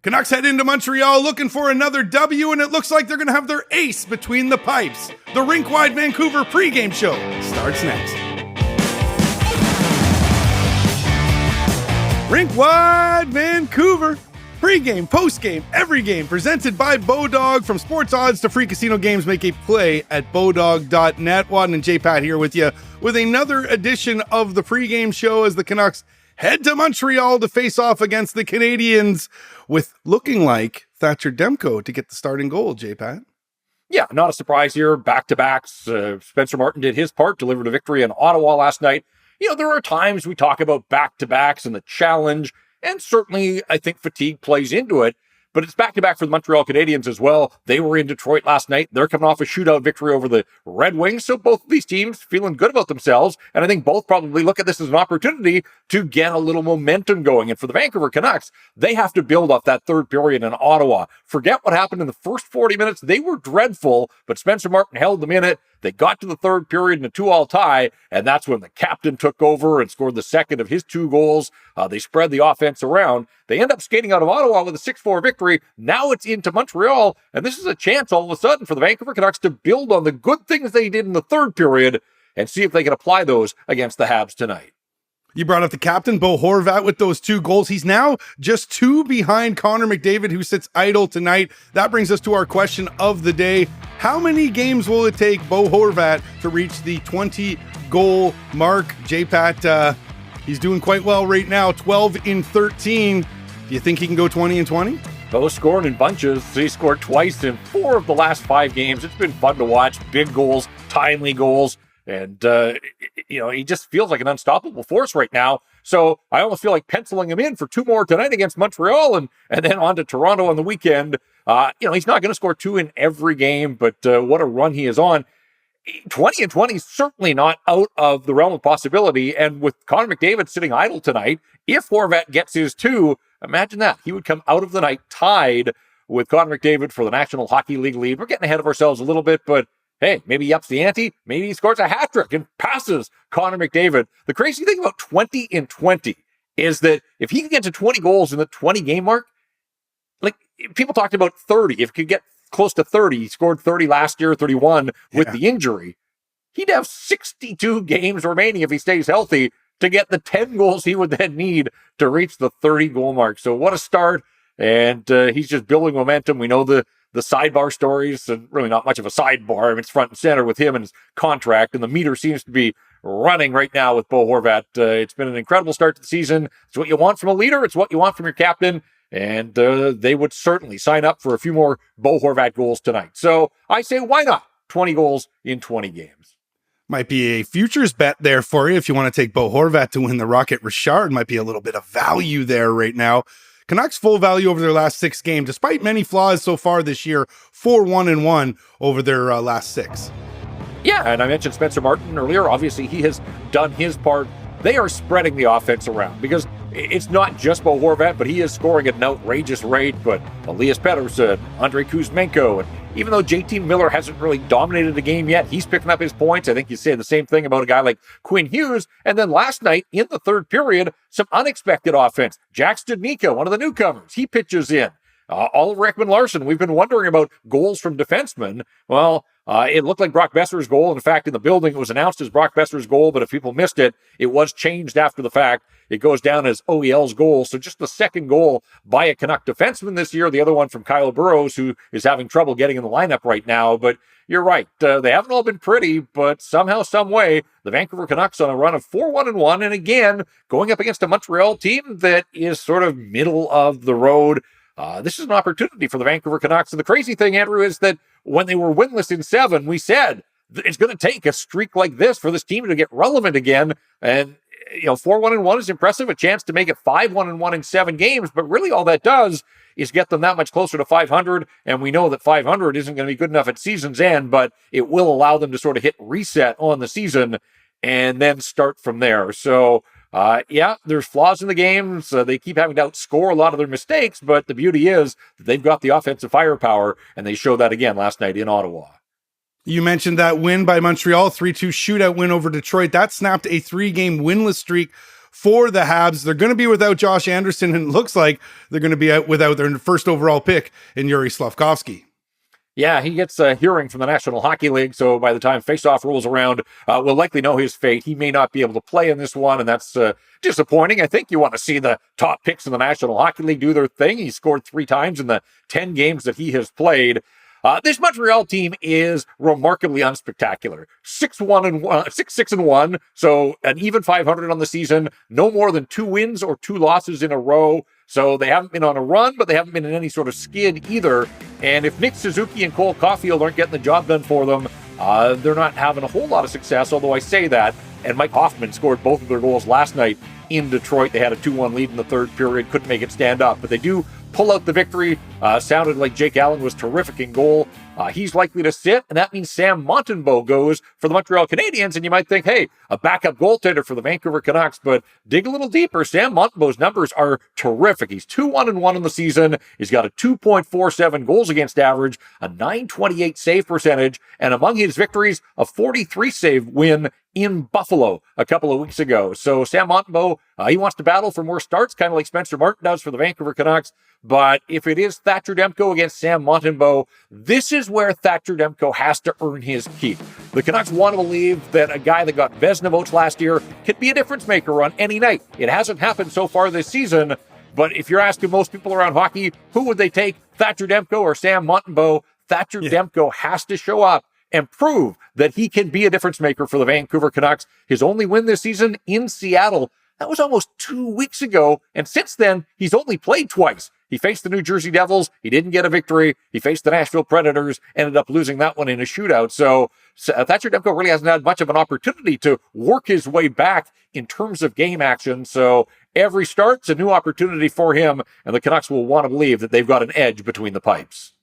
Canucks head into Montreal looking for another W, and it looks like they're going to have their ace between the pipes. The Rink-wide Vancouver pregame show starts next. Rink-wide Vancouver pregame, postgame, every game, presented by Bodog. From sports odds to free casino games, make a play at bodog.net. Wadden and JPat here with you with another edition of the pregame show as the Canucks head to Montreal to face off against the Canadiens, with looking like Thatcher Demko to get the starting goal, JPat. Yeah, not a surprise here. Back-to-backs. Spencer Martin did his part, delivered a victory in Ottawa last night. You know, there are times we talk about back-to-backs and the challenge, and certainly I think fatigue plays into it. But it's back-to-back for the Montreal Canadiens as well. They were in Detroit last night. They're coming off a shootout victory over the Red Wings. So both of these teams feeling good about themselves. And I think both probably look at this as an opportunity to get a little momentum going. And for the Vancouver Canucks, they have to build off that third period in Ottawa. Forget what happened in the first 40 minutes. They were dreadful, but Spencer Martin held them in it. They got to the third period in a 2-all tie, and that's when the captain took over and scored the second of his 2 goals. They spread the offense around. They end up skating out of Ottawa with a 6-4 victory. Now it's into Montreal, and this is a chance all of a sudden for the Vancouver Canucks to build on the good things they did in the third period and see if they can apply those against the Habs tonight. You brought up the captain, Bo Horvat, with those 2 goals. He's now just 2 behind Connor McDavid, who sits idle tonight. That brings us to our question of the day. How many games will it take Bo Horvat to reach the 20-goal mark? JPat, he's doing quite well right now, 12 in 13. Do you think he can go 20 in 20? Bo scored in bunches. He scored twice in 4 of the last 5 games. It's been fun to watch. Big goals, timely goals. And, he just feels like an unstoppable force right now. So I almost feel like penciling him in for 2 more tonight against Montreal and then on to Toronto on the weekend. He's not going to score 2 in every game, but what a run he is on. 20 and 20 is certainly not out of the realm of possibility. And with Connor McDavid sitting idle tonight, if Horvat gets his 2, imagine that. He would come out of the night tied with Connor McDavid for the National Hockey League lead. We're getting ahead of ourselves a little bit, but hey, maybe he ups the ante. Maybe he scores a hat trick and passes Connor McDavid. The crazy thing about 20 in 20 is that if he can get to 20 goals in the 20 game mark, like people talked about 30. If he could get close to 30, he scored 30 last year, 31 with the injury. He'd have 62 games remaining if he stays healthy to get the 10 goals he would then need to reach the 30 goal mark. So what a start. And he's just building momentum. We know the sidebar stories, and really not much of a sidebar. I mean, it's front and center with him and his contract, and the meter seems to be running right now with Bo Horvat. It's been an incredible start to the season. It's what you want from a leader. It's what you want from your captain, and they would certainly sign up for a few more Bo Horvat goals tonight. So I say, why not? 20 goals in 20 games. Might be a futures bet there for you if you want to take Bo Horvat to win the Rocket Richard. Might be a little bit of value there right now. Canucks full value over their last 6 games, despite many flaws so far this year, 4-1-1 over their last 6. Yeah, and I mentioned Spencer Martin earlier. Obviously, he has done his part. They are spreading the offense around because it's not just Bo Horvat, but he is scoring at an outrageous rate. But Elias Pettersson, Andrei Kuzmenko, and even though JT Miller hasn't really dominated the game yet, he's picking up his points. I think you say the same thing about a guy like Quinn Hughes. And then last night in the third period, some unexpected offense. Jack Studnicka, one of the newcomers, he pitches in. Oliver Ekman-Larsson, we've been wondering about goals from defensemen. Well, it looked like Brock Besser's goal. In fact, in the building, it was announced as Brock Besser's goal, but if people missed it, it was changed after the fact. It goes down as OEL's goal. So just the second goal by a Canuck defenseman this year. The other one from Kyle Burrows, who is having trouble getting in the lineup right now. But you're right. They haven't all been pretty, but somehow, some way, the Vancouver Canucks on a run of 4-1-1. And again, going up against a Montreal team that is sort of middle of the road. This is an opportunity for the Vancouver Canucks. And the crazy thing, Andrew, is that when they were winless in 7, we said it's going to take a streak like this for this team to get relevant again. And 4-1-1 is impressive. A chance to make it 5-1-1 in 7 games. But really all that does is get them that much closer to 500. And we know that 500 isn't going to be good enough at season's end, but it will allow them to sort of hit reset on the season and then start from there. So, there's flaws in the games. They keep having to outscore a lot of their mistakes, but the beauty is that they've got the offensive firepower, and they showed that again last night in Ottawa. You mentioned that win by Montreal, 3-2 shootout win over Detroit. That snapped a 3-game winless streak for the Habs. They're going to be without Josh Anderson, and it looks like they're going to be out without their first overall pick in Yuri Slafkovsky. Yeah, he gets a hearing from the National Hockey League, so by the time faceoff rolls around, we'll likely know his fate. He may not be able to play in this one, and that's disappointing. I think you want to see the top picks in the National Hockey League do their thing. He scored 3 times in the 10 games that he has played. This Montreal team is remarkably unspectacular. 6-1, so an even 500 on the season, no more than 2 wins or 2 losses in a row. So they haven't been on a run, but they haven't been in any sort of skid either. And if Nick Suzuki and Cole Caulfield aren't getting the job done for them, they're not having a whole lot of success, although I say that. And Mike Hoffman scored both of their goals last night in Detroit. They had a 2-1 lead in the third period, couldn't make it stand up, but they do pull out the victory. Sounded like Jake Allen was terrific in goal. He's likely to sit, and that means Sam Montembeault goes for the Montreal Canadiens. And you might think, hey, a backup goaltender for the Vancouver Canucks, but dig a little deeper. Sam Montembeault's numbers are terrific. He's 2-1-1 in the season. He's got a 2.47 goals against average, a .928 save percentage, and among his victories, a 43 save win in Buffalo a couple of weeks ago. So Sam Montembeault, he wants to battle for more starts, kind of like Spencer Martin does for the Vancouver Canucks. But if it is Thatcher Demko against Sam Montembeault, this is where Thatcher Demko has to earn his keep. The Canucks want to believe that a guy that got Vezina votes last year could be a difference maker on any night. It hasn't happened so far this season, but if you're asking most people around hockey, who would they take, Thatcher Demko or Sam Montembeault? Thatcher Demko has to show up and prove that he can be a difference maker for the Vancouver Canucks. His only win this season in Seattle, that was almost 2 weeks ago, and since then, he's only played twice. He faced the New Jersey Devils. He didn't get a victory. He faced the Nashville Predators, ended up losing that one in a shootout. So Thatcher Demko really hasn't had much of an opportunity to work his way back in terms of game action. So every start's a new opportunity for him, and the Canucks will want to believe that they've got an edge between the pipes.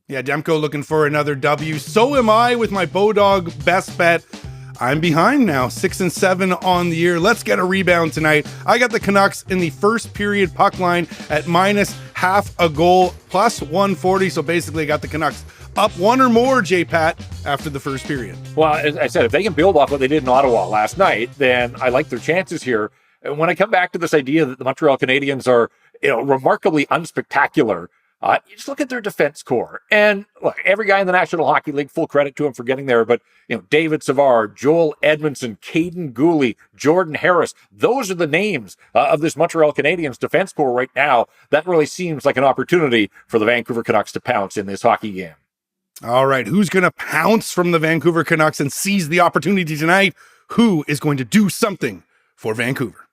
Yeah, Demko looking for another W. So am I with my Bodog best bet. I'm behind now, 6-7 on the year. Let's get a rebound tonight. I got the Canucks in the first period puck line at -half a goal, +140. So basically I got the Canucks up 1 or more, JPat, after the first period. Well, as I said, if they can build off what they did in Ottawa last night, then I like their chances here. And when I come back to this idea that the Montreal Canadiens are, remarkably unspectacular, you just look at their defense core, and look, every guy in the National Hockey League, full credit to him for getting there, but David Savard, Joel Edmondson, Caden Gooley, Jordan Harris, those are the names of this Montreal Canadiens defense core right now. That really seems like an opportunity for the Vancouver Canucks to pounce in this hockey game. All right, who's going to pounce from the Vancouver Canucks and seize the opportunity tonight? Who is going to do something for Vancouver?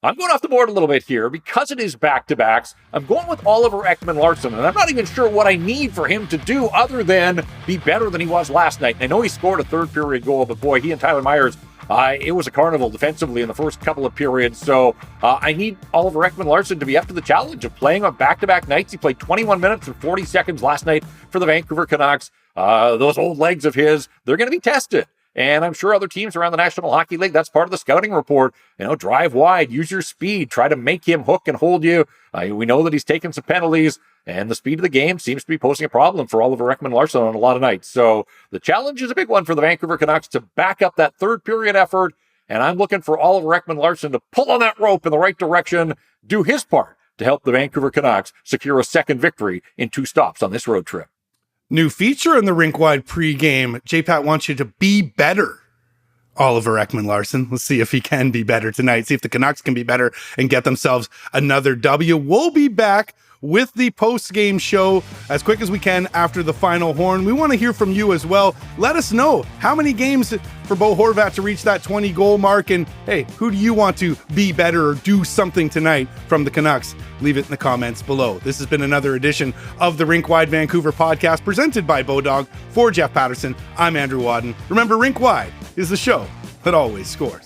I'm going off the board a little bit here because it is back-to-backs. I'm going with Oliver Ekman-Larsson, and I'm not even sure what I need for him to do other than be better than he was last night. And I know he scored a third-period goal, but boy, he and Tyler Myers, it was a carnival defensively in the first couple of periods. So I need Oliver Ekman-Larsson to be up to the challenge of playing on back-to-back nights. He played 21 minutes and 40 seconds last night for the Vancouver Canucks. Those old legs of his, they're going to be tested. And I'm sure other teams around the National Hockey League, that's part of the scouting report. Drive wide, use your speed, try to make him hook and hold you. We know that he's taken some penalties, and the speed of the game seems to be posing a problem for Oliver Ekman-Larsson on a lot of nights. So the challenge is a big one for the Vancouver Canucks to back up that third period effort. And I'm looking for Oliver Ekman-Larsson to pull on that rope in the right direction, do his part to help the Vancouver Canucks secure a second victory in 2 stops on this road trip. New feature in the rink-wide pregame. JPat wants you to be better, Oliver Ekman-Larsson. Let's see if he can be better tonight. See if the Canucks can be better and get themselves another W. We'll be back with the post-game show as quick as we can after the final horn. We want to hear from you as well. Let us know how many games for Bo Horvat to reach that 20-goal mark. And hey, who do you want to be better or do something tonight from the Canucks? Leave it in the comments below. This has been another edition of the Rink Wide Vancouver podcast presented by Bodog. For Jeff Patterson, I'm Andrew Wadden. Remember, Rink Wide is the show that always scores.